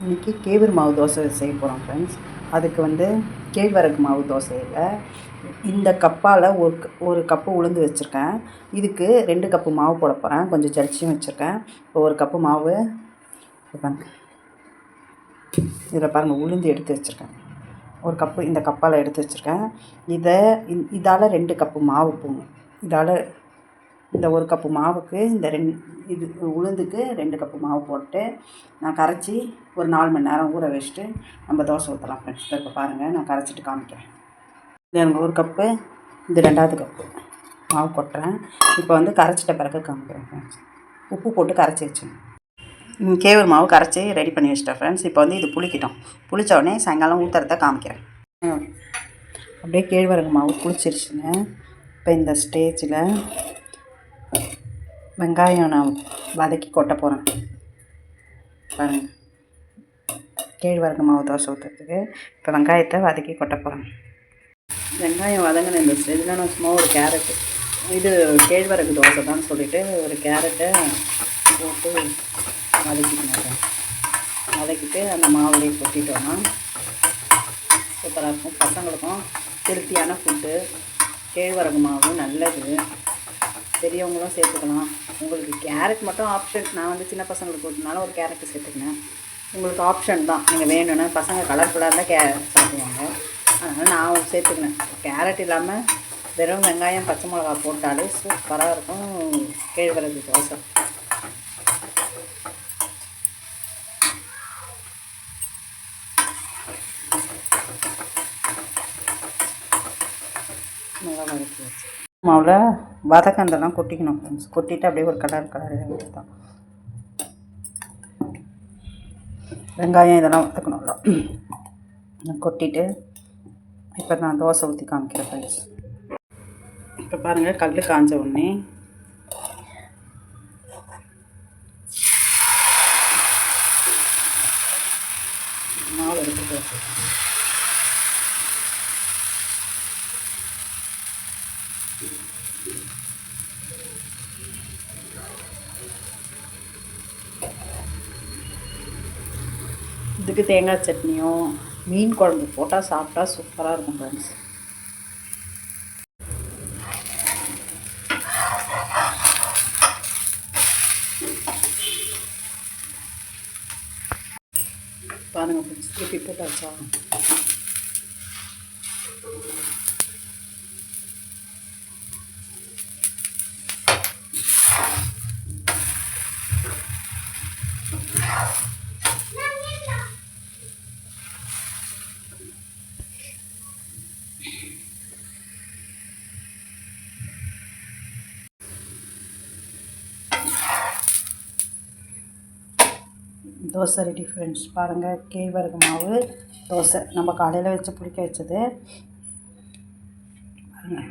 இன்றைக்கி கேவுரு மாவு தோசை செய்ய போகிறோம் ஃப்ரெண்ட்ஸ். அதுக்கு கேழ்வரகு மாவு தோசையில் இந்த கப்பால் ஒரு கப்பு உளுந்து வச்சுருக்கேன். இதுக்கு 2 கப்பு மாவு போட போகிறேன். கொஞ்சம் ஜலிச்சியும் வச்சுருக்கேன். இப்போ 1 கப்பு மாவு பாருங்கள். இதில் பாருங்கள், உளுந்து எடுத்து வச்சுருக்கேன். 1 கப்பு இந்த கப்பால் எடுத்து வச்சுருக்கேன். இதால் 2 கப்பு மாவு போகும். இதால் இந்த 1 கப்பு மாவுக்கு இது உளுந்துக்கு 2 கப்பு மாவு போட்டு நான் கரைச்சி ஒரு 4 மணி நேரம் ஊற வச்சுட்டு நம்ம தோசை ஊற்றலாம் ஃப்ரெண்ட்ஸ். இப்போ பாருங்கள், நான் கரைச்சிட்டு காமிக்கிறேன். இது எனக்கு 1 கப்பு, இது 2வது கப்பு மாவு கொட்டுறேன். இப்போ கரைச்சிட்ட பிறகு காமிக்கிறேன் ஃப்ரெண்ட்ஸ். உப்பு போட்டு கரைச்சி வச்சேன். கேவுரு மாவு கரைச்சி ரெடி பண்ணி வச்சிட்டேன் ஃப்ரெண்ட்ஸ். இப்போ இது புளிக்கிட்டோம். புளித்த உடனே சாயங்காலம் ஊற்றுறத காமிக்கிறேன். அப்படியே கேழ்வரகு மாவு புளிச்சிருச்சுங்க. இப்போ இந்த ஸ்டேஜில் வெங்காயம் நான் வதக்கி கொட்ட போகிறேன். பாருங்கள், கேழ்வரகு மாவு தோசை ஊற்றுறதுக்கு இப்போ வெங்காயத்தை வதக்கி கொட்ட போகிறேன். வெங்காயம் வதங்கின இந்த ஸ்டேஜில் நான் சும்மா ஒரு கேரட்டு, இது கேழ்வரகு தோசை தான் சொல்லிவிட்டு ஒரு கேரட்டை போட்டு வதக்கிக்கணும். வதக்கிட்டு அந்த மாவுலேயே கொட்டிட்டோன்னா சூப்பராக இருக்கும். பசங்களுக்கும் ஹெல்த்தியான ஃபுட்டு. கேழ்வரகு மாவு நல்லது, பெரியவங்களும் சேர்த்துக்கலாம். உங்களுக்கு கேரட் மட்டும் ஆப்ஷன். நான் சின்ன பசங்களுக்கு கொடுத்தனால ஒரு கேரட்டு சேர்த்துக்கினேன். உங்களுக்கு ஆப்ஷன் தான். நீங்கள் வேணும்னா பசங்க கலர்ஃபுல்லாக இருந்தால் சாப்பிடுவாங்க. அதனால் நான் சேர்த்துக்கினேன். கேரட் இல்லாமல் வெறும் வெங்காயம் பச்சை மிளகா போட்டாலே சூப்பராக இருக்கும் கேழ்வரகு தோசை. நல்லா வதக்கி வச்சு மாவில் வதக்கந்தெல்லாம் கொட்டிக்கணும் ஃப்ரெண்ட்ஸ். கொட்டிட்டு அப்படியே ஒரு கலர் வேண்டியது தான். வெங்காயம் இதெல்லாம் வதக்கணும்ல, கொட்டிட்டு இப்போ நான் தோசை ஊற்றி காமிக்கிறேன் ஃப்ரெண்ட்ஸ். இப்போ பாருங்கள், கல் காஞ்ச உடனே மாவு எடுத்து தோசை இதுக்கு தேங்காய் சட்னியும் மீன் குழம்பு போட்டால் சாப்பிட்டா சூப்பராக இருக்கும் ஃப்ரெண்ட்ஸ். பாருங்கள் ஃப்ரெண்ட்ஸ், திருப்பி போட்டாச்சா. Dosa ready friends. பாருங்கள், கேழ்வரகு மாவு தோசை நம்ம காலையில் வச்சு புளிக்க வச்சது. பாருங்கள்,